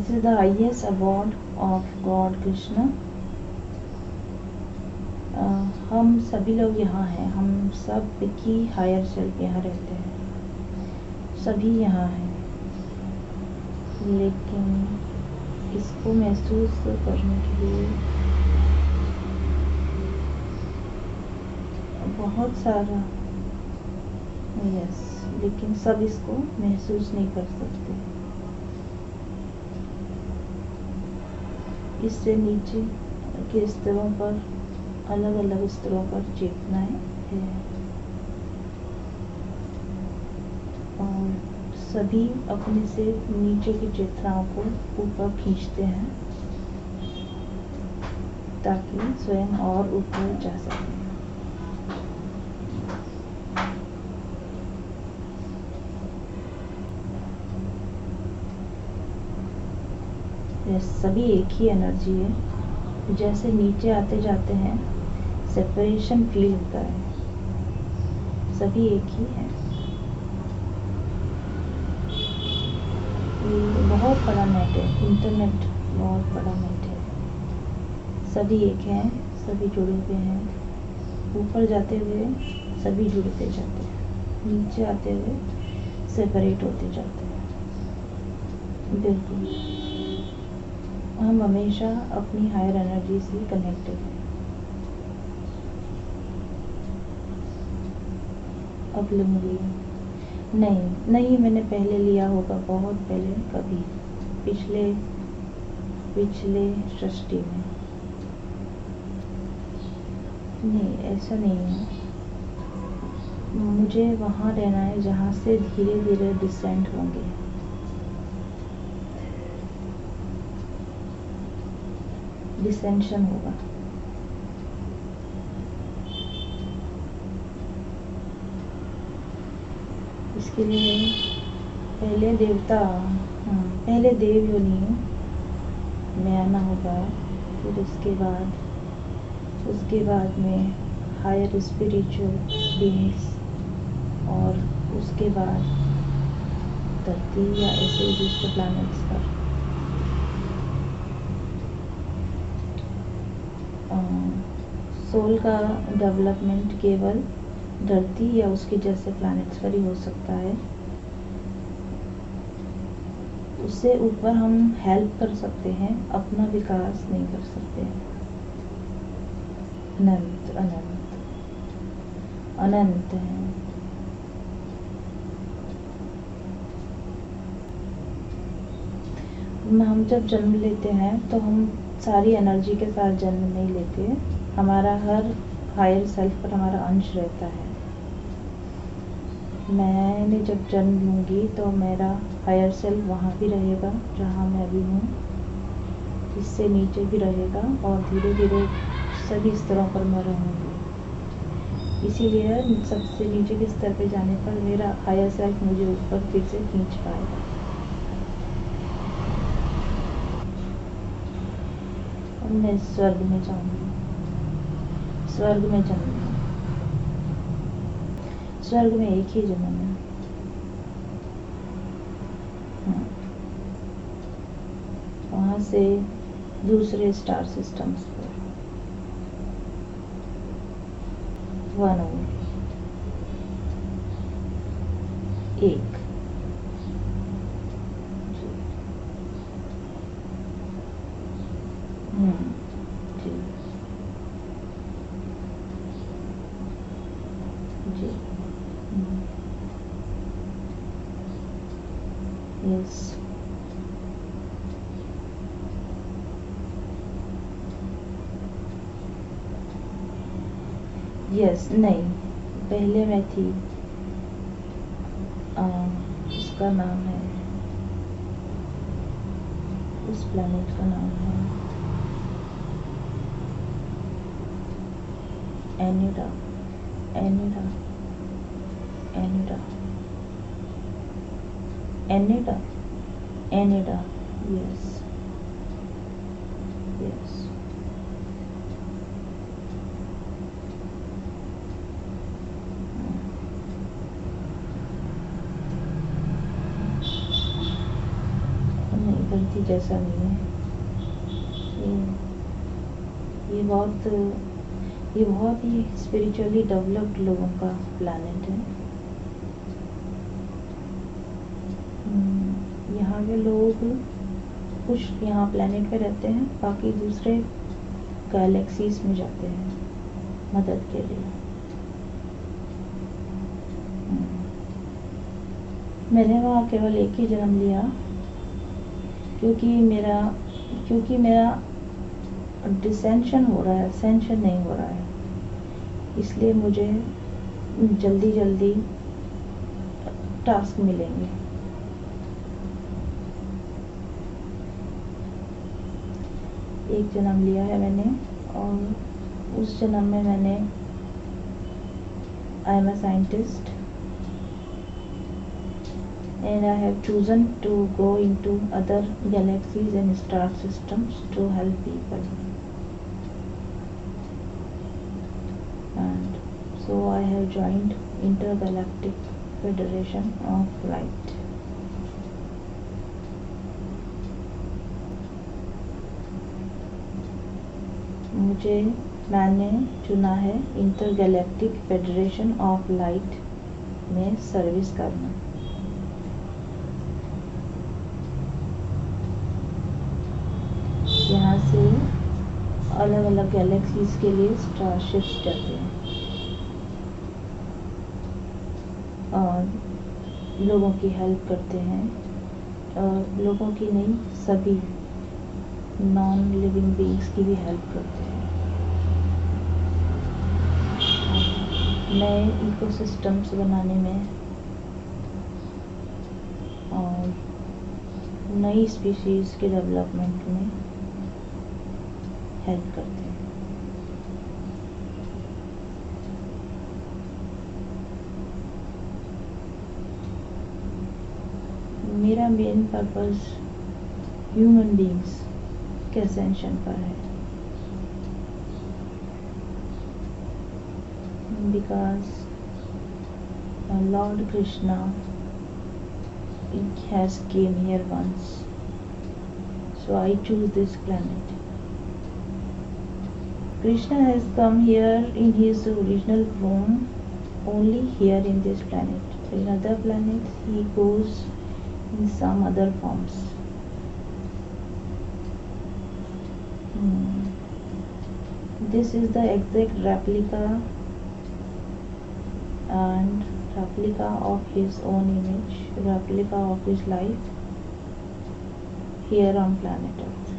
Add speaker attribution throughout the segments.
Speaker 1: This is the highest award of God Krishna. हम सभी लोग यहाँ हैं, हम सब की हायर सेल्फ यहाँ रहते हैं, सभी यहाँ हैं, लेकिन इसको महसूस करने के लिए बहुत सारा लेकिन सब इसको महसूस नहीं कर सकते। इससे नीचे के स्तरों पर, अलग अलग स्तरों पर चेतनाएं है और सभी अपने से नीचे की चेतनाओं को ऊपर खींचते हैं ताकि स्वयं और ऊपर जा सकें। यह सभी एक ही एनर्जी है। जैसे नीचे आते जाते हैं सेपरेशन फील होता है, सभी एक ही है। ये बहुत बड़ा नेट है, इंटरनेट बहुत बड़ा नेट है। सभी एक हैं, सभी जुड़े हुए हैं। ऊपर जाते हुए सभी जुड़ते जाते हैं, नीचे आते हुए सेपरेट होते जाते हैं। बिल्कुल, हम हमेशा अपनी हायर एनर्जी से कनेक्टेड हैं। अब लूँगी नहीं, मैंने पहले लिया होगा, बहुत पहले, कभी पिछले सृष्टि में। नहीं, ऐसा नहीं है। मुझे वहाँ रहना है जहाँ से धीरे धीरे डिसेंड होंगे। डिसेंशन होगा। इसके लिए पहले पहले देव योनि में आना होगा, फिर उसके बाद में हायर स्पिरिचुअल बीइंग्स, और उसके बाद धरती या ऐसे दूसरे प्लैनेट्स पर। सोल का डेवलपमेंट केवल धरती या उसके जैसे प्लैनेट्स पर ही हो सकता है। उससे ऊपर हम हेल्प कर सकते हैं, अपना विकास नहीं कर सकते हैं। अनंत अनंत अनंत है। हम जब जन्म लेते हैं तो हम सारी एनर्जी के साथ जन्म नहीं लेते। हमारा हर हायर सेल्फ पर हमारा अंश रहता है। मैंने जब जन्म लूँगी तो मेरा हायर सेल्फ वहाँ भी रहेगा जहाँ मैं भी हूँ, इससे नीचे भी रहेगा, और धीरे धीरे सभी स्तरों पर मैं रहूँगी। इसीलिए सबसे नीचे के स्तर पे जाने पर मेरा हायर सेल्फ मुझे ऊपर फिर से खींच पाएगा। और मैं स्वर्ग में जाऊँगी, स्वर्ग में जन्म, स्वर्ग में एक ही जन्म है। वहाँ से दूसरे स्टार सिस्टम्स पर 1 और 1। जी जी यस। यस नहीं, पहले मैं थी, उसका नाम है, उस प्लैनेट का नाम है एनिडा। एनिडा एनिडा एनिडा एनिडा यस यस। नहीं, धरती जैसा नहीं है। ये बहुत ही स्पिरिचुअली डेवलप्ड लोगों का प्लैनेट है। यहाँ के लोग कुछ यहाँ प्लैनेट पे रहते हैं, बाकी दूसरे गैलेक्सीज में जाते हैं मदद के लिए। मैंने वहाँ केवल एक ही जन्म लिया क्योंकि मेरा डिसेंशन हो रहा है, असेंशन नहीं हो रहा है, इसलिए मुझे जल्दी टास्क मिलेंगे। एक जन्म लिया है मैंने, और उस जन्म में मैंने I am a scientist and I have chosen to go into other galaxies and star systems to help people. And so I have joined Intergalactic Federation of Light. मैंने चुना है इंटरगैलेक्टिक फेडरेशन ऑफ लाइट में service करना। यहाँ से अलग अलग galaxies के लिए स्टारशिप्स जाते हैं और लोगों की हेल्प करते हैं, और लोगों की नहीं, सभी नॉन लिविंग बीइंग्स की भी हेल्प करते हैं। नए इकोसिस्टम्स बनाने में और नई स्पीशीज के डेवलपमेंट में हेल्प करते हैं। मेरा मेन पर्पस ह्यूमन बीइंग्स के असेंशन पर है, because Lord Krishna has came here once, so I choose this planet. Krishna has come here in his original form only here in this planet. In other planets he goes in some other forms. This is the exact replica of his own image, replica of his life here on planet Earth.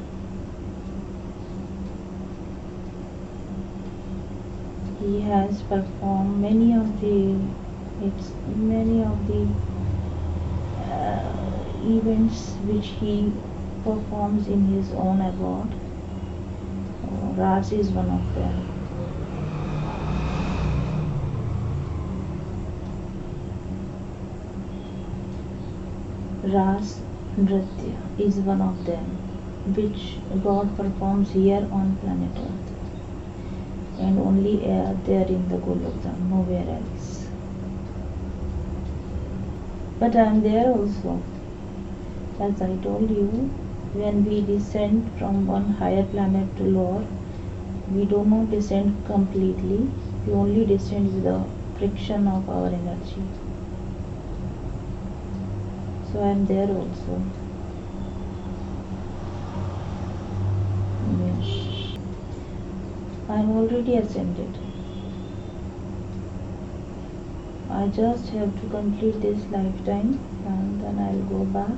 Speaker 1: He has performed many of the events which he performs in his own abode. Raj is one of them. Ras Nritya is one of them, which God performs here on planet Earth, and only there in the Golokdham, nowhere else. But I am there also. As I told you, when we descend from one higher planet to lower, we do not descend completely, we only descend with the friction of our energy. So I am there also. Yes. I am already ascended. I just have to complete this lifetime and then I will go back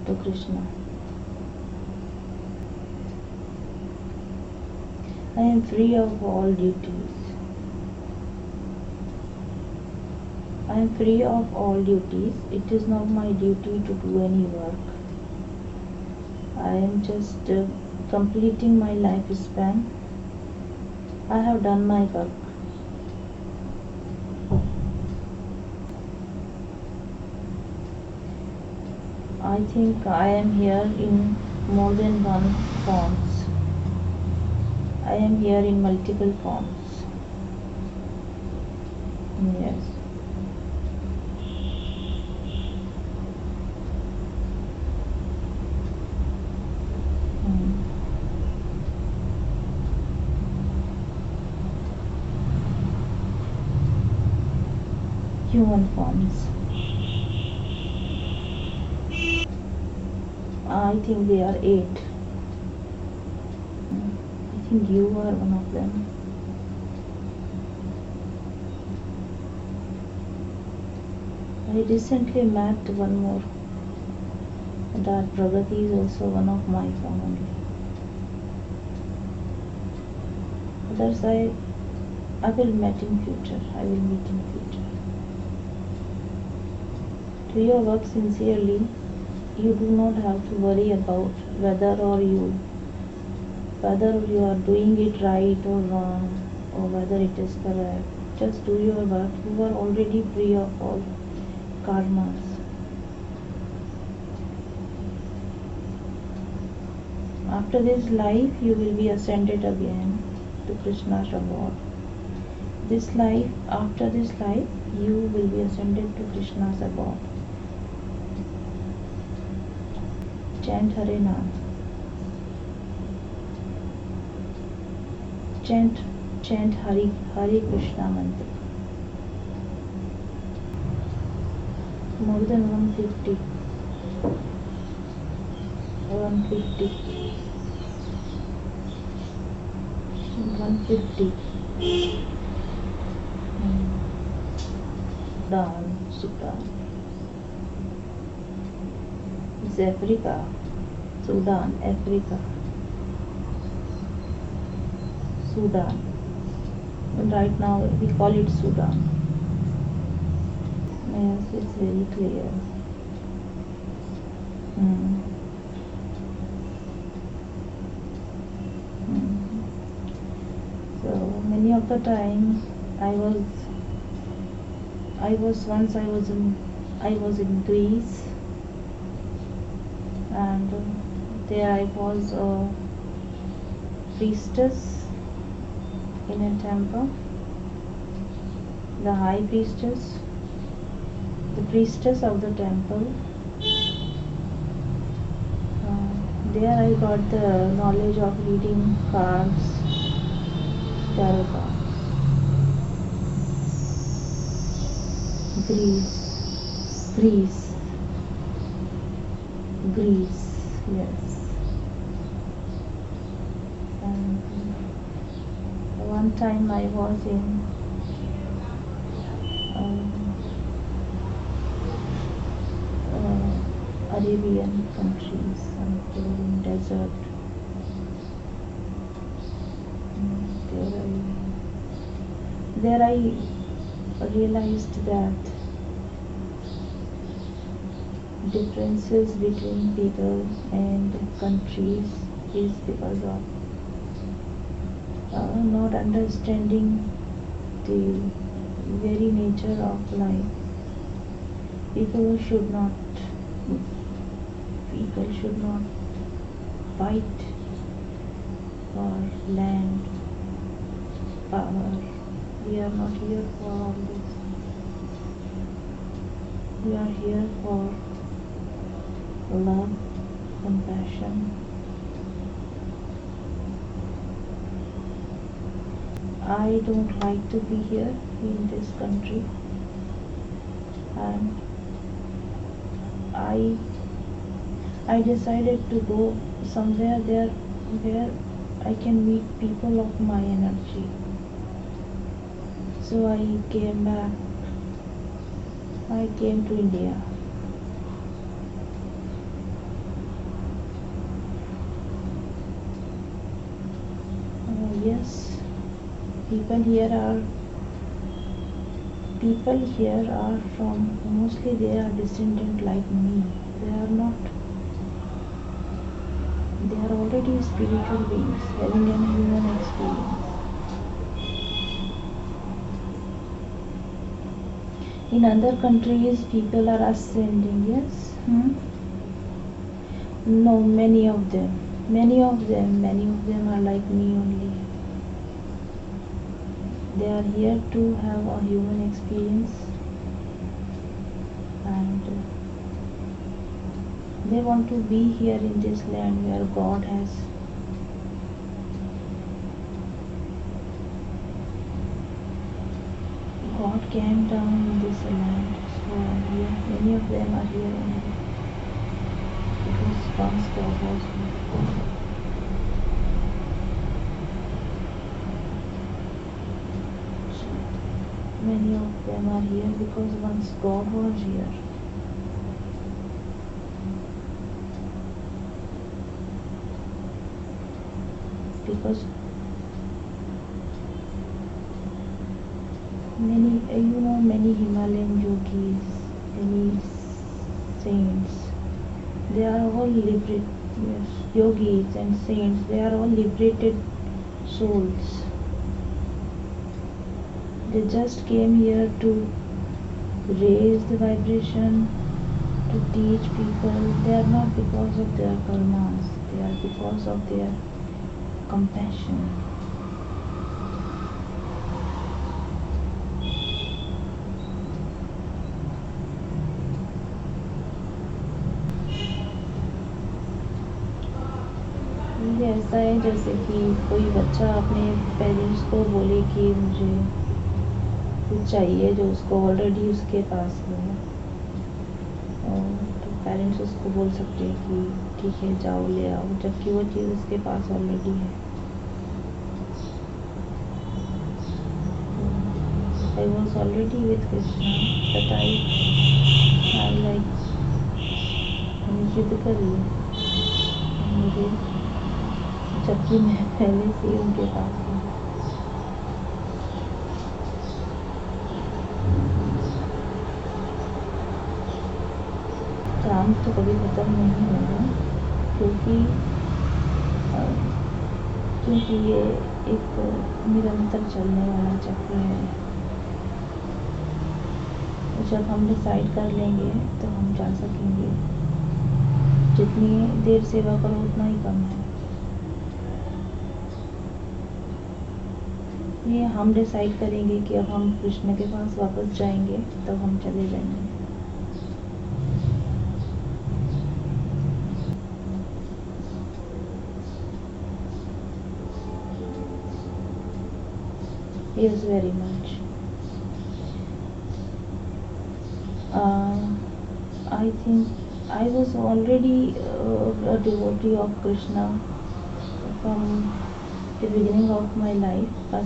Speaker 1: to Krishna. I am free of all duties. I am free of all duties. It is not my duty to do any work. I am just completing my lifespan. I have done my work. I think I am here in more than one forms. I am here in multiple forms. Yes. human forms. I think they are 8. I think you are one of them. I recently met one more. That Pragati is also one of my family. Others I will meet in future. I will meet in future. Do your work sincerely. You do not have to worry about whether you are doing it right or wrong, or whether it is correct. Just do your work. You are already free of all karmas. After this life, you will be ascended again to Krishna's abode. After this life, you will be ascended to Krishna's abode. Chant Hare Nam. Chant Hare Krishna mantra. More than 150. 150. Sudan. It's Africa. Sudan, Africa. Sudan. And right now we call it Sudan. Yes, it's very clear. So many of the time I was in Greece, and there I was a priestess in a temple, the high priestess, the priestess of the temple. There I got the knowledge of reading cards, tarot cards. Greece, yes. And one time I was in Arabian countries, and in desert. There I realized that differences between people and countries is because of not understanding the very nature of life. People should not fight for land, power. We are not here for all this. We are here for love, compassion. I don't like to be here in this country, and I decided to go somewhere there where I can meet people of my energy. So I came back. I came to India. Yes, people here are from, mostly they are descendant like me. They are already spiritual beings having a human experience. In other countries, people are ascending, yes? No, many of them are like me only. They are here to have a human experience, and they want to be here in this land where God has God came down in this land. So yeah, many of them are here only. Because once God was here. Many of them are here because once God was here. Because many Himalayan yogis, many saints, they are all liberated, yes, yogis and saints, they are all liberated souls. They just came here to raise the vibration, to teach people. They are not because of their karmas, they are because of their compassion. ये ऐसा है जैसे कि कोई बच्चा अपने parents को बोले कि मुझे कुछ चाहिए जो उसको ऑलरेडी उसके पास है, तो पेरेंट्स उसको बोल सकते हैं कि ठीक है जाओ ले आओ, जबकि वो चीज़ उसके पास ऑलरेडी है. I was already with Krishna, but I like मैंने जिद करी मुझे, जबकि मैं पहले से ही उनके पास हूँ. काम तो कभी ख़त्म नहीं होगा, क्योंकि ये एक निरंतर चलने वाला चक्र है. जब हम डिसाइड कर लेंगे तो हम जा सकेंगे. जितनी देर सेवा करो उतना ही कम है. ये हम डिसाइड करेंगे कि अब हम कृष्ण के पास वापस जाएंगे, तब हम चले जाएंगे. Yes, very much. I think I was already a devotee of Krishna from the beginning of my life, but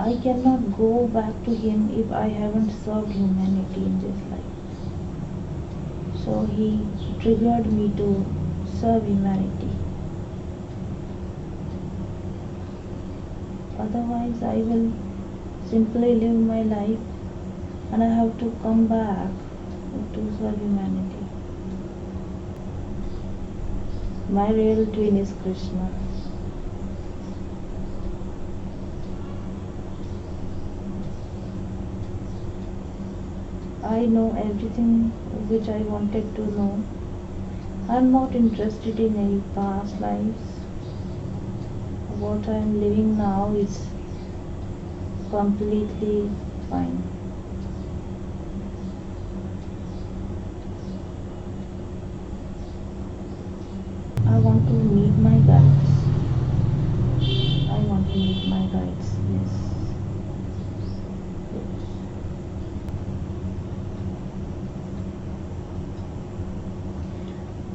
Speaker 1: I cannot go back to him if I haven't served humanity in this life. So he triggered me to serve humanity. Otherwise I will simply live my life and I have to come back to serve humanity. My real twin is Krishna. I know everything which I wanted to know. I am not interested in any past lives. What I am living now is completely fine. I want to meet my guides. I want to meet my guides, yes.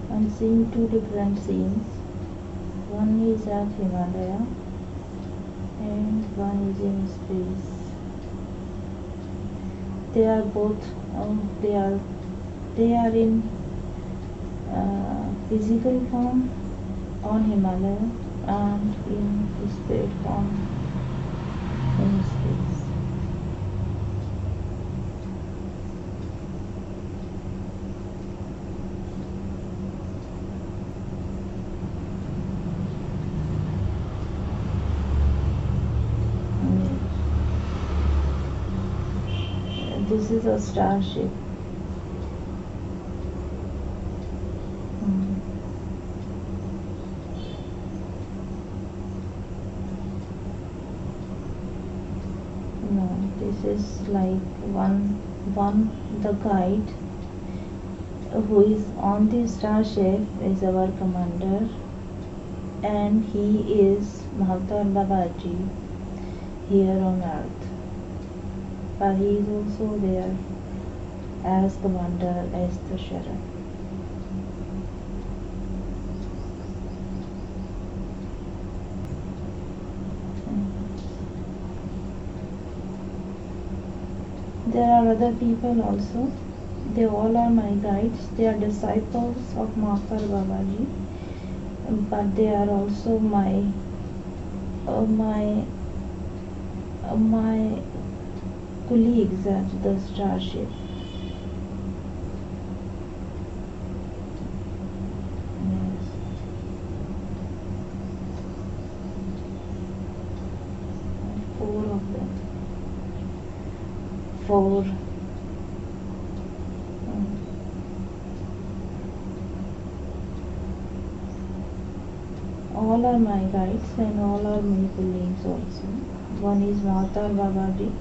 Speaker 1: I'm seeing two different scenes. One is at Himalaya and one is in space. They are both they are in physical form on Himalaya and in spirit form in space. This is a starship. No, this is like the guide who is on the starship is our commander, and he is Mahavtar Babaji. here on earth, but he is also there as the wonder, as the Sharan. There are other people also. They all are my guides. They are disciples of Mahakal Babaji, but they are also my colleagues at the starship. Yes. Four of them. Four. All are my guides and all are my colleagues also. One is Mahakal Babaji,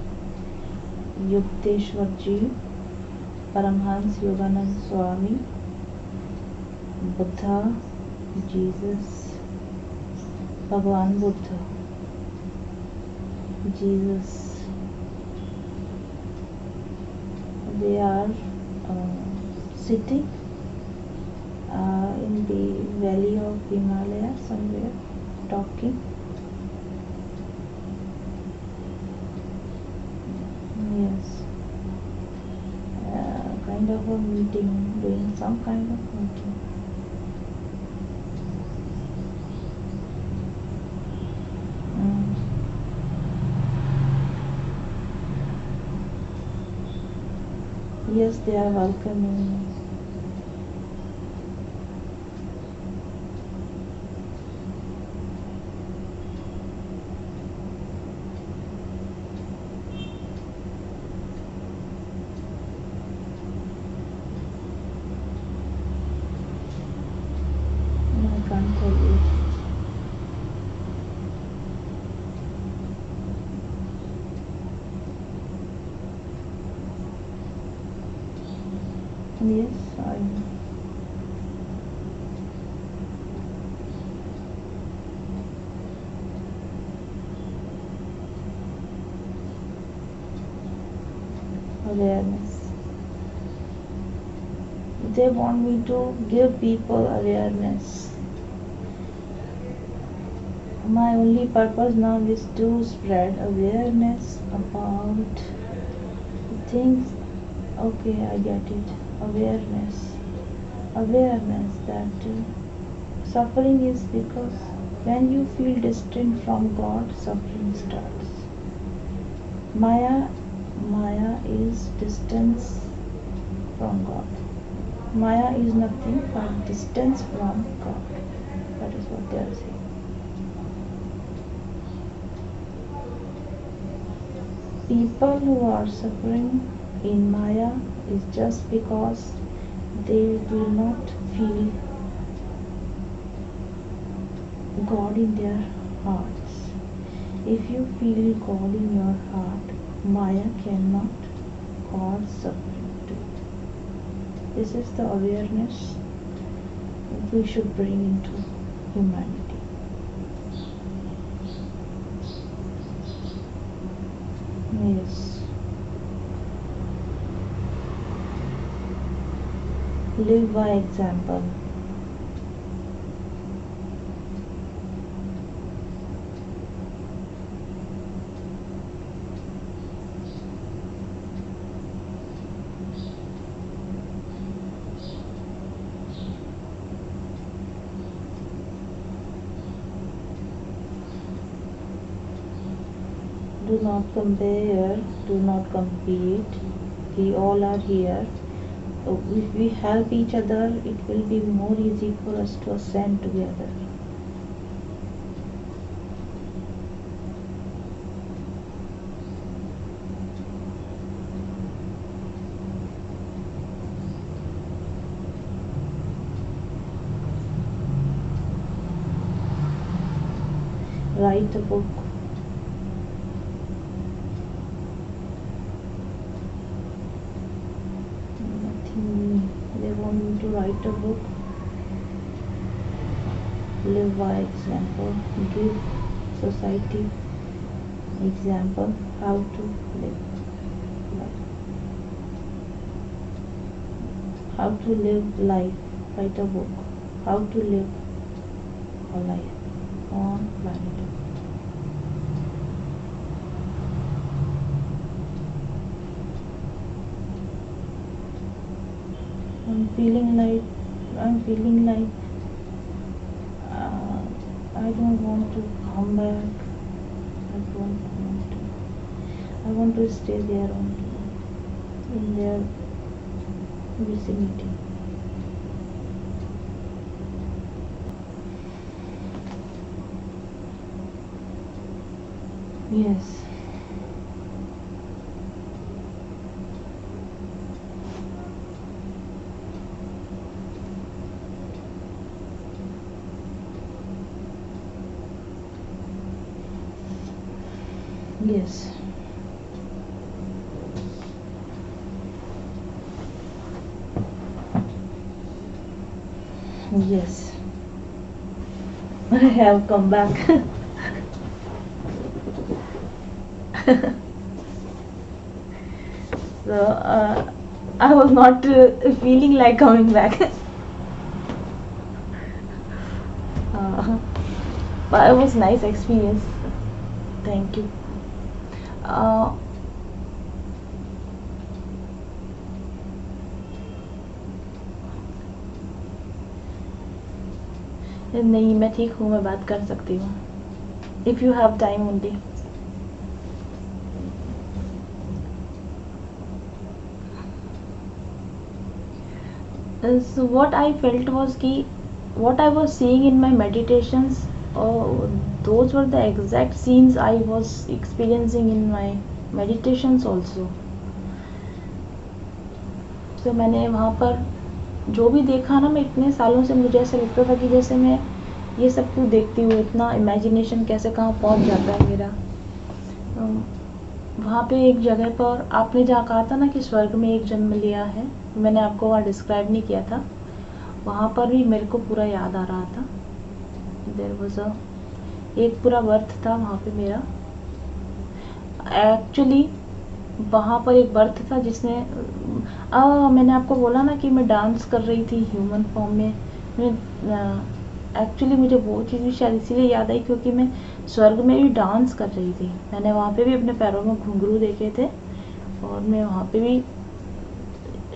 Speaker 1: Yukteswar Ji, Paramhans Yoganand Swami, Buddha, Jesus, Bhagwan Buddha, Jesus. They are sitting in the valley of Himalaya somewhere, talking. Yes. Kind of a meeting, doing some kind of meeting. Yes, they are welcoming me. I can't tell you. Yes, I know. Awareness. They want me to give people awareness. My only purpose now is to spread awareness about things. Okay, I get it. Awareness. Awareness that suffering is because when you feel distant from God, suffering starts. Maya is distance from God. Maya is nothing but distance from God. That is what they are saying. People who are suffering in Maya is just because they do not feel God in their hearts. If you feel God in your heart, Maya cannot cause suffering to you. This is the awareness we should bring into humanity. Yes. Live by example. Do not compare, do not compete. We all are here. If we help each other, it will be more easy for us to ascend together. Write a book. Nothing. They want me to write a book. Live by example. Give society Example, how to live life. How to live life. Write a book. How to live a life on planet Earth. I'm feeling like I don't want to come back. I want to stay there only, in their vicinity. Yes. Yes. Yes. I have come back. So I was not feeling like coming back. But it was nice experience. Thank you. नहीं, मैं ठीक हूँ, मैं बात कर सकती हूँ. If you have time only. So what I felt was कि what I was seeing in my meditations, those were the exact scenes I was experiencing in my meditations also. तो मैंने वहाँ पर जो भी देखा ना, मैं इतने सालों से मुझे ऐसा लगता था कि जैसे मैं ये सब क्यों देखती हूँ, इतना इमेजिनेशन कैसे कहाँ पहुँच जाता है मेरा. वहाँ पे एक जगह पर आपने जहाँ कहा था ना कि स्वर्ग में एक जन्म लिया है, मैंने आपको वहाँ डिस्क्राइब नहीं किया था. वहाँ पर भी मेरे को पूरा याद आ रहा था. देयर वाज एक पूरा बर्थ था वहाँ पे मेरा. एक्चुअली वहाँ पर एक बर्थ था जिसने मैंने आपको बोला ना कि मैं डांस कर रही थी ह्यूमन फॉर्म में. एक्चुअली मुझे वो चीज़ भी शायद इसीलिए याद आई क्योंकि मैं स्वर्ग में भी डांस कर रही थी. मैंने वहाँ पे भी अपने पैरों में घुंघरू देखे थे और मैं वहाँ पे भी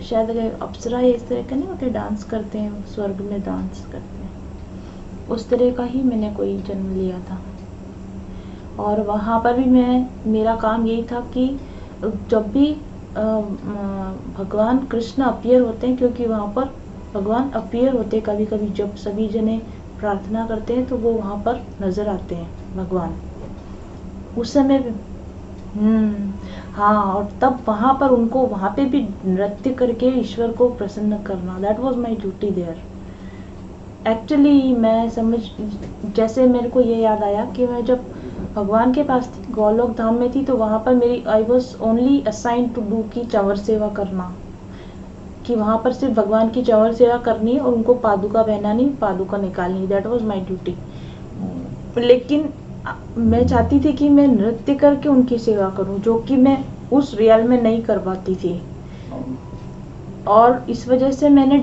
Speaker 1: शायद अगर अप्सरा इस तरह का नहीं होते, डांस करते हैं स्वर्ग में, डांस करते हैं, उस तरह का ही मैंने कोई जन्म लिया था. और वहाँ पर भी मेरा काम यही था कि जब भी भगवान कृष्ण अपीयर होते हैं, क्योंकि वहाँ पर भगवान अपीयर होते हैं कभी कभी, जब सभी जने प्रार्थना करते हैं तो वो वहाँ पर नज़र आते हैं भगवान उस समय भी. हाँ, और तब वहाँ पर उनको वहाँ पे भी नृत्य करके ईश्वर को प्रसन्न करना, that was my duty there. Actually मैं जैसे मेरे को ये याद आया कि मैं जब भगवान के पास थी, गोलोक धाम में थी, तो वहाँ पर मेरी I was only assign to do की चंवर सेवा करना, कि वहाँ पर सिर्फ भगवान की चंवर सेवा करनी और उनको पादुका पहनानी, पादुका निकालनी, दैट वाज माय ड्यूटी. लेकिन मैं चाहती थी कि मैं नृत्य करके उनकी सेवा करूं, जो कि मैं उस रियल में नहीं कर पाती थी. और इस वजह से मैंने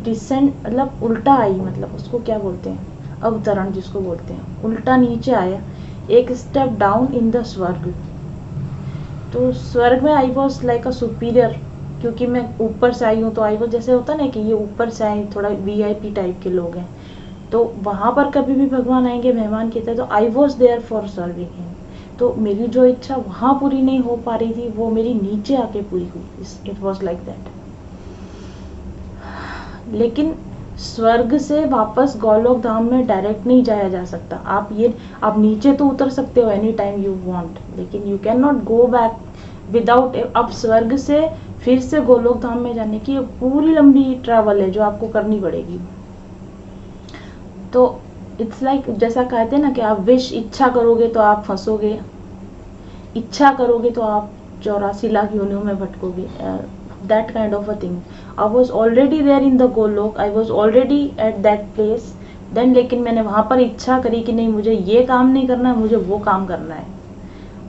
Speaker 1: डिसेंड मतलब उल्टा आई, मतलब उसको क्या बोलते हैं, अवतरण जिसको बोलते हैं, उल्टा नीचे आया, एक स्टेप डाउन इन द स्वर्ग. तो स्वर्ग में I was like a superior, क्योंकि मैं ऊपर से आई हूँ, तो आई वॉज जैसे होता ना कि ये ऊपर से आए, थोड़ा VIP टाइप के लोग हैं, तो वहाँ पर कभी भी भगवान आएंगे मेहमान की तरह, तो I was there for serving him. तो मेरी जो इच्छा वहाँ पूरी नहीं हो पा रही थी, वो मेरी नीचे आके पूरी हुई. It was like that. लेकिन स्वर्ग से वापस गोलोक धाम में डायरेक्ट नहीं जाया जा सकता. आप नीचे तो उतर सकते हो एनी टाइम यू वांट, लेकिन you can not go back without. अब स्वर्ग से फिर से गोलोक धाम में जाने की पूरी लंबी ट्रैवल है जो आपको करनी पड़ेगी. तो इट्स लाइक जैसा कहते हैं ना कि आप इच्छा करोगे तो आप फंसोगे, इच्छा करोगे तो आप 84 लाख योनियों में भटकोगे. that kind of a thing. I was already there in the Golok, I was already at that place. Then लेकिन मैंने वहाँ पर इच्छा करी कि नहीं, मुझे ये काम नहीं करना है, मुझे वो काम करना है.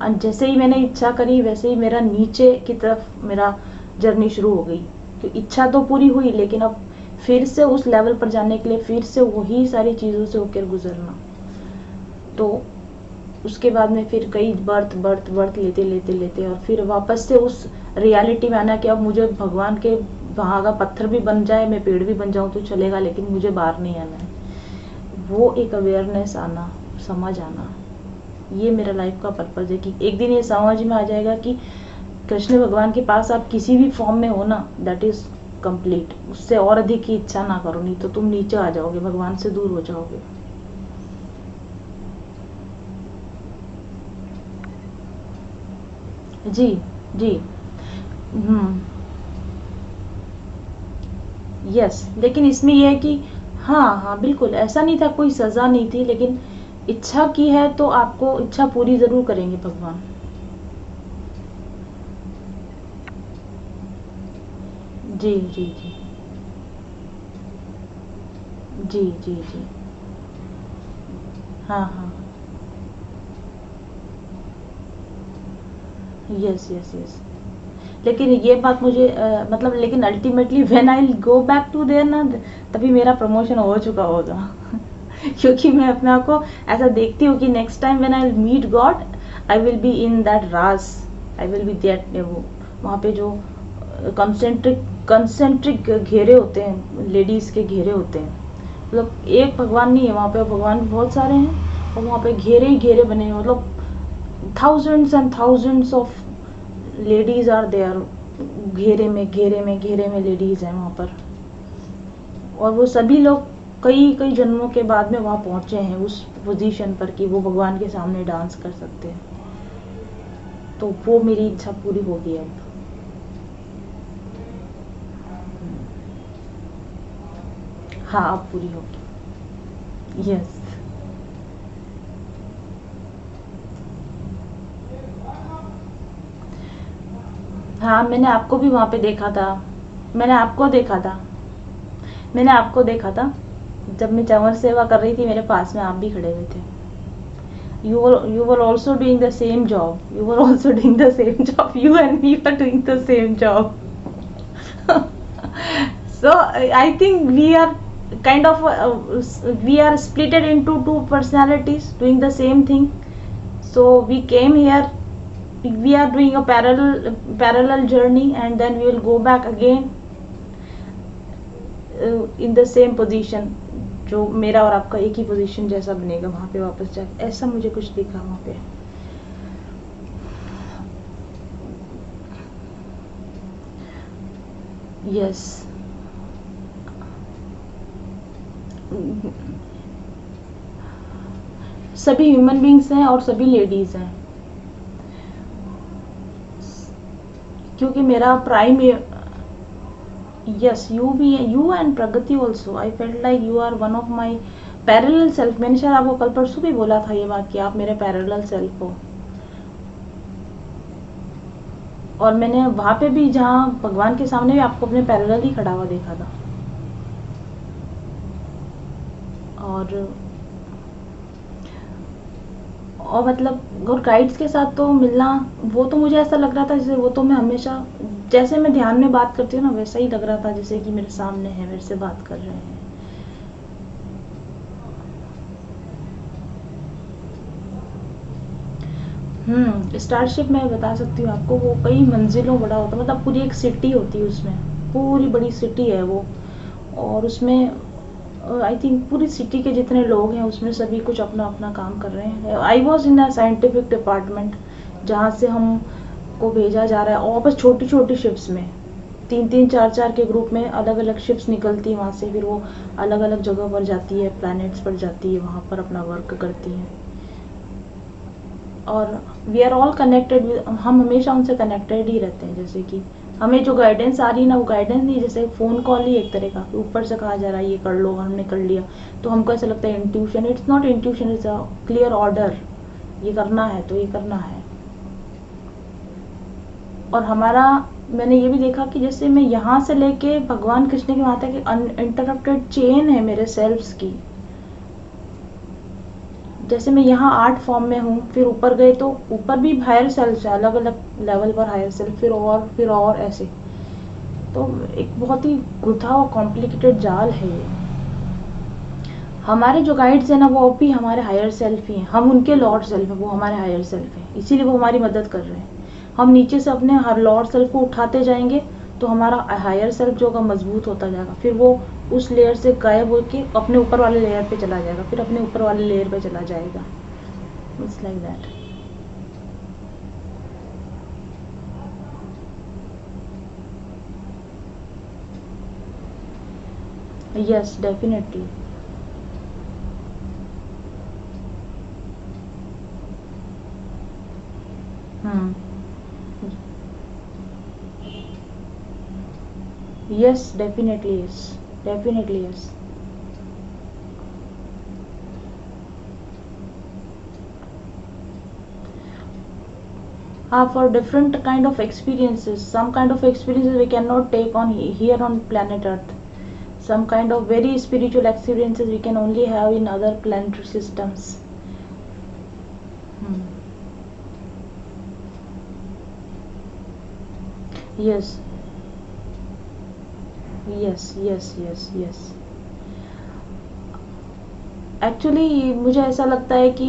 Speaker 1: जैसे ही मैंने इच्छा करी वैसे ही मेरा नीचे की तरफ मेरा जर्नी शुरू हो गई। तो इच्छा तो पूरी हुई, लेकिन अब फिर से उस लेवल पर जाने के लिए फिर से वही सारी चीज़ों से होकर गुजरना। तो उसके बाद में फिर कई बर्थ बर्थ बर्थ लेते लेते लेते और फिर वापस से उस रियलिटी में आना कि अब मुझे भगवान के वहाँ का पत्थर भी बन जाए, मैं पेड़ भी बन जाऊँ तो चलेगा, लेकिन मुझे बाहर नहीं आना है। वो एक अवेयरनेस आना, समझ आना, ये मेरा लाइफ का पर्पज़ है कि एक दिन ये समझ में आ जाएगा कि कृष्ण भगवान के पास आप किसी भी फॉर्म में हो ना, दैट इज कंप्लीट। उससे और अधिक की इच्छा ना करो, नहीं तो तुम नीचे आ जाओगे, भगवान से दूर हो जाओगे। जी जी। यस, लेकिन इसमें यह है कि हाँ हाँ बिल्कुल ऐसा नहीं था, कोई सजा नहीं थी, लेकिन इच्छा की है तो आपको इच्छा पूरी जरूर करेंगे भगवान। जी जी जी जी जी जी। हाँ हाँ। Yes yes yes. लेकिन ये बात मुझे मतलब, लेकिन ultimately when I go back to there ना, तभी मेरा प्रमोशन हो चुका होगा। क्योंकि मैं अपने आप को ऐसा देखती हूँ कि next time when I meet God, I will be in that रास, आई विल बी दैट, वो वहाँ पे जो कंसेंट्रिक कंसेंट्रिक घेरे होते हैं, लेडीज के घेरे होते हैं, मतलब एक भगवान नहीं है वहाँ पे, भगवान बहुत सारे हैं और वहाँ पे घेरे ही घेरे बने हैं, मतलब thousands and thousands of ladies are there, घेरे में घेरे में घेरे में लेडीज हैं वहाँ पर। और वो सभी लोग कई कई जन्मों के बाद में वहाँ पहुँचे हैं उस पोजीशन पर कि वो भगवान के सामने डांस कर सकते हैं। तो वो मेरी इच्छा पूरी होगी अब। हाँ अब पूरी होगी। यस। हाँ मैंने आपको भी वहाँ पे देखा था। मैंने आपको देखा था। मैंने आपको देखा था जब मैं चंवर सेवा कर रही थी, मेरे पास में आप भी खड़े हुए थे। You were also doing the same job. You were also doing the same job. You and me were doing the same job. So I think we are kind of we are splitted into two personalities doing the same thing. So we came here, we are doing a parallel journey, and then we will go back again in the same position, जो मेरा और आपका एक ही position जैसा बनेगा वहाँ पे वापस जाके, ऐसा मुझे कुछ दिखा वहाँ पे। यस। सभी ह्यूमन बींग्स हैं और सभी लेडीज हैं, क्योंकि मेरा प्राइम, यस यू भी, you and Pragati also, I felt like you are one of my parallel self. मैंने शायद आपको कल परसों भी बोला था ये बात कि आप मेरे पैरेलल सेल्फ हो। और मैंने वहां पे भी, जहाँ भगवान के सामने भी आपको अपने पैरेलल ही खड़ा हुआ देखा था। और मतलब और गाइड्स के साथ तो मिलना, वो तो मुझे ऐसा लग रहा था जैसे वो तो मैं हमेशा, जैसे मैं ध्यान में बात करती हूँ ना, वैसा ही लग रहा था जैसे कि मेरे सामने है, मेरे से बात कर रहे हैं। स्टारशिप मैं बता सकती हूँ आपको, वो कई मंजिलों बड़ा होता है, मतलब पूरी एक सिटी होती है उसमें, पूरी बड़ी सिटी है वो। और उसमें आई थिंक पूरी सिटी के जितने लोग हैं उसमें सभी कुछ अपना अपना काम कर रहे हैं। I was in a scientific department, जहाँ से हम को भेजा जा रहा है, और बस छोटी छोटी शिप्स में 3-3 4-4 के ग्रुप में अलग अलग शिप्स निकलती है वहाँ से, फिर वो अलग अलग जगह पर जाती है, प्लैनेट्स पर जाती है, वहाँ पर अपना वर्क करती हैं। और वी आर ऑल कनेक्टेड, हम हमेशा उनसे कनेक्टेड ही रहते हैं। जैसे कि हमें जो गाइडेंस आ रही है ना, वो गाइडेंस नहीं, जैसे फ़ोन कॉल ही एक तरह का, ऊपर से कहा जा रहा है ये कर लो, हमने कर लिया, तो हमको ऐसा लगता है intuition. It's not intuition, it's a clear order, ये करना है तो ये करना है। और हमारा, मैंने ये भी देखा कि जैसे मैं यहाँ से लेके भगवान कृष्ण के वहाँ तक एक अनइंटरप्टेड चेन है मेरे सेल्फ्स की, जैसे मैं यहाँ 8 फॉर्म में हूँ, फिर ऊपर गए तो ऊपर भी हायर सेल्फ है, अलग अलग लेवल पर हायर सेल्फ, फिर और ऐसे। तो एक बहुत ही गुथा और कॉम्प्लिकेटेड जाल है ये। हमारे जो गाइड्स हैं ना, वो भी हमारे हायर सेल्फ ही हैं, हम उनके लॉर्ड सेल्फ हैं, वो हमारे हायर सेल्फ हैं, इसीलिए वो हमारी मदद कर रहे हैं। हम नीचे से अपने हर लॉर्ड सेल्फ को उठाते जाएंगे तो हमारा हायर सेल्फ जो होगा मजबूत होता जाएगा, फिर वो उस लेयर से गायब होके अपने ऊपर वाले लेयर पे चला जाएगा, फिर अपने ऊपर वाले लेयर पे चला जाएगा। It's like that. Yes definitely. Hmm. Yes definitely yes. Definitely yes. For different kind of experiences, some kind of experiences we cannot take on here on planet Earth. Some kind of very spiritual experiences we can only have in other planetary systems. Hmm. Yes. Yes. Actually मुझे ऐसा लगता है कि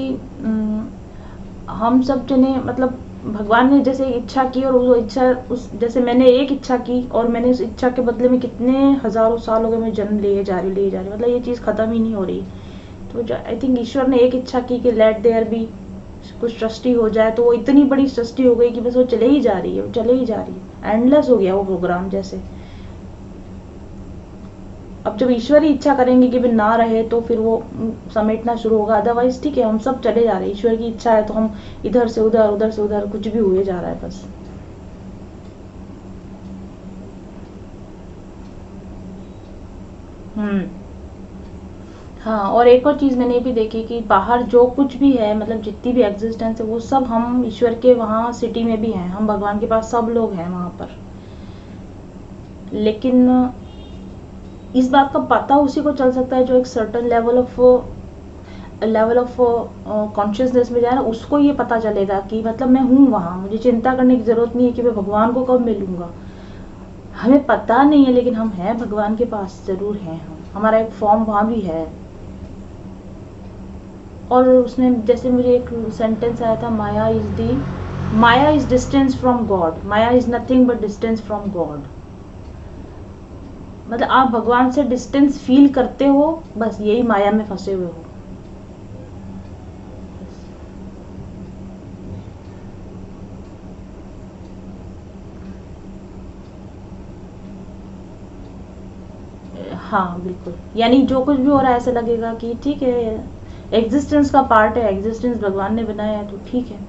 Speaker 1: हम सब जने मतलब भगवान ने जैसे इच्छा की, और वो इच्छा उस जैसे मैंने एक इच्छा की और मैंने उस इच्छा के बदले में कितने हजारों साल हो गए मैं जन्म लिए जा रही मतलब ये चीज़ खत्म ही नहीं हो रही। तो आई थिंक ईश्वर ने एक इच्छा की कि लेट देयर बी कुछ सृष्टि हो जाए, तो वो इतनी बड़ी सृष्टि हो गई कि बस वो चले ही जा रही है, वो चले ही जा रही है, एंडलेस हो गया वो प्रोग्राम जैसे। अब जब ईश्वर ही इच्छा करेंगे कि भी ना रहे तो फिर वो समेटना शुरू होगा, अदरवाइज ठीक है हम सब चले जा रहे हैं, ईश्वर की इच्छा है तो हम इधर से उधर उधर से उधर कुछ भी हुए जा रहा है बस। हम्म। हाँ, और एक और चीज मैंने भी देखी कि बाहर जो कुछ भी है, मतलब जितनी भी एग्जिस्टेंस है, वो सब हम ईश्वर के वहाँ सिटी में भी हैं, हम भगवान के पास सब लोग हैं वहां पर। लेकिन इस बात का पता उसी को चल सकता है जो एक सर्टन लेवल ऑफ कॉन्शियसनेस में जाए ना, उसको ये पता चलेगा कि मतलब मैं हूँ वहाँ, मुझे चिंता करने की जरूरत नहीं है कि मैं भगवान को कब मिलूंगा। हमें पता नहीं है लेकिन हम हैं भगवान के पास, जरूर हैं हम, हमारा एक फॉर्म वहाँ भी है। और उसमें जैसे मुझे एक सेंटेंस आया था, maya is distance from God, maya is nothing but distance from God. मतलब आप भगवान से डिस्टेंस फील करते हो, बस यही माया में फंसे हुए हो। हाँ बिल्कुल, यानी जो कुछ भी हो रहा है ऐसा लगेगा कि ठीक है, एग्जिस्टेंस का पार्ट है, एग्जिस्टेंस भगवान ने बनाया है तो ठीक है।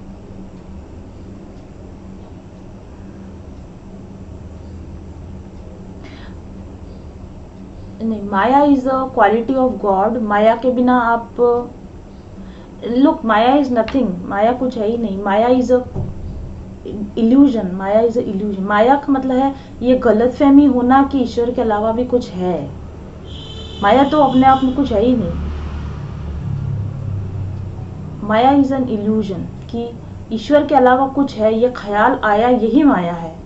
Speaker 1: नहीं, maya is a quality of God. माया के बिना आप लुक, माया इज नथिंग, माया कुछ है ही नहीं, maya is a illusion, maya is a illusion. माया का मतलब है ये गलत फहमी होना कि ईश्वर के अलावा भी कुछ है। माया तो अपने आप में कुछ है ही नहीं। माया इज एन इल्यूजन कि ईश्वर के अलावा कुछ है, ये ख्याल आया, यही माया है।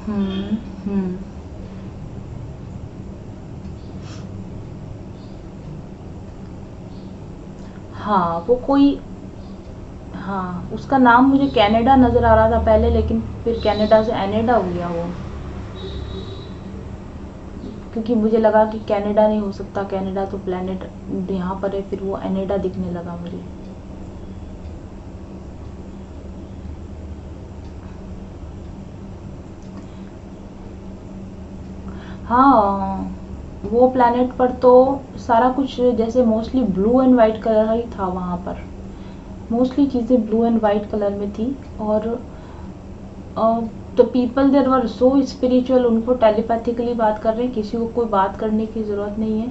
Speaker 1: हम्म। हम्म। हाँ वो कोई, हाँ उसका नाम मुझे कनाडा नजर आ रहा था पहले, लेकिन फिर कनाडा से एनेडा हो गया वो, क्योंकि मुझे लगा कि कनाडा नहीं हो सकता, कनाडा तो प्लेनेट यहाँ पर है, फिर वो एनेडा दिखने लगा मुझे। हाँ, वो प्लेनेट पर तो सारा कुछ जैसे mostly blue and white colour ही था वहां पर, मोस्टली चीज़ें ब्लू एंड वाइट कलर में थी। और तो पीपल देर वर सो स्पिरिचुअल, उनको टेलीपैथिकली बात कर रहे हैं, किसी को कोई बात करने की ज़रूरत नहीं है.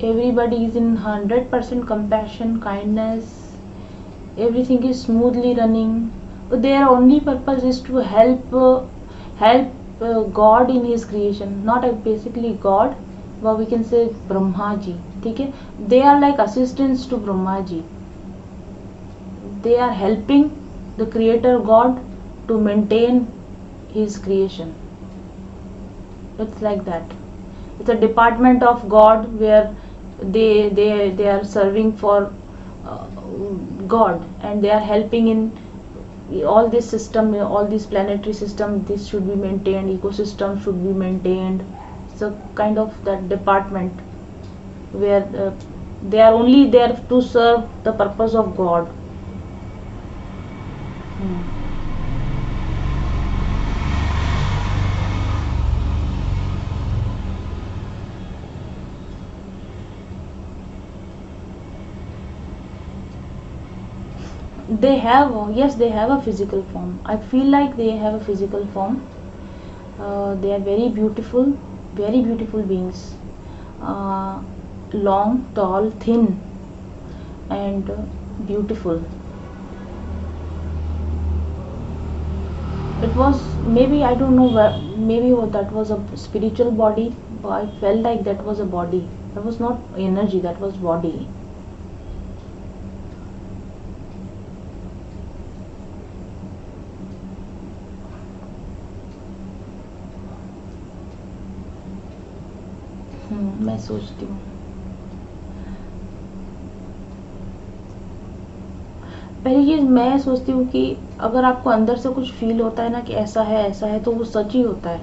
Speaker 1: Everybody is in 100% compassion, kindness, everything is smoothly running. Their only purpose is to help God in his creation, not basically God, but we can say Brahma ji. ठीक है, they are like assistants to Brahma ji. They are helping the creator God to maintain his creation. It's like that. It's a department of God where they are serving for God, and they are helping in all this system, all this planetary system. This should be maintained, ecosystem should be maintained. So kind of that department where they are only there to serve the purpose of God. They have, yes, they have a physical form. I feel like they have a physical form. They are very beautiful beings. Long, tall, thin, and beautiful. It was, maybe I don't know where, maybe that was a spiritual body, but I felt like that was a body. That was not energy, that was body. मैं सोचती हूँ, पहली चीज मैं सोचती हूँ कि अगर आपको अंदर से कुछ फील होता है ना कि ऐसा है, तो वो सच ही होता है.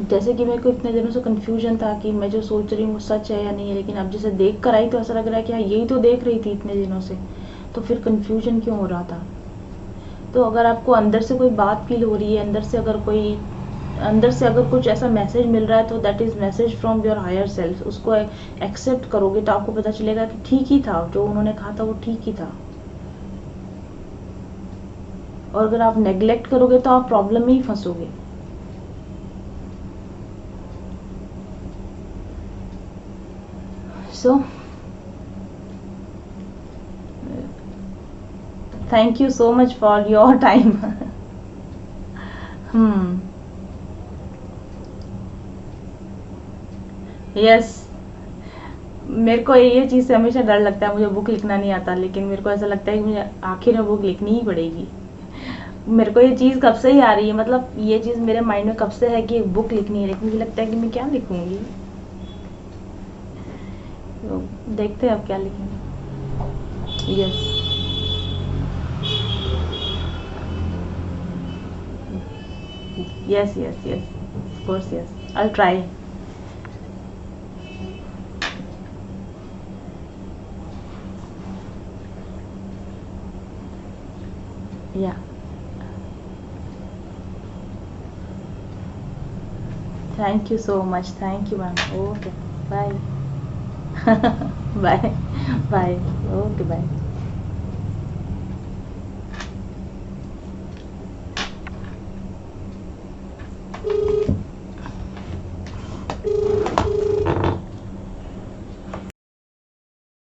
Speaker 1: जैसे कि मेरे को इतने दिनों से कंफ्यूजन था कि मैं जो सोच रही हूँ वो सच है या नहीं है, लेकिन अब जैसे देख कर आई तो ऐसा लग रहा है कि हाँ, यही तो देख रही थी इतने दिनों से, तो फिर कंफ्यूजन क्यों हो रहा था. तो अगर आपको अंदर से कोई बात फील हो रही है, अंदर से अगर कुछ ऐसा मैसेज मिल रहा है, तो that is message from your higher self. उसको एक्सेप्ट करोगे तो आपको पता चलेगा कि ठीक ही था, जो उन्होंने कहा था वो ठीक ही था. और अगर आप नेग्लेक्ट करोगे तो आप प्रॉब्लम में ही फंसोगे. So thank you so much for your time. Yes, मेरे को ये चीज़ से हमेशा डर लगता है. मुझे बुक लिखना नहीं आता, लेकिन मेरे को ऐसा लगता है कि मुझे आखिर में बुक लिखनी ही पड़ेगी. मेरे को ये चीज़ कब से ही आ रही है, मतलब ये चीज़ मेरे माइंड में कब से है कि एक बुक लिखनी है, लेकिन मुझे लगता है कि मैं क्या लिखूंगी. तो देखते हैं अब क्या लिखेंगे. Yes, yes, of course, yes, I'll try. Yeah, thank you so much, thank you, ma'am. Okay, bye. Bye. Okay, bye.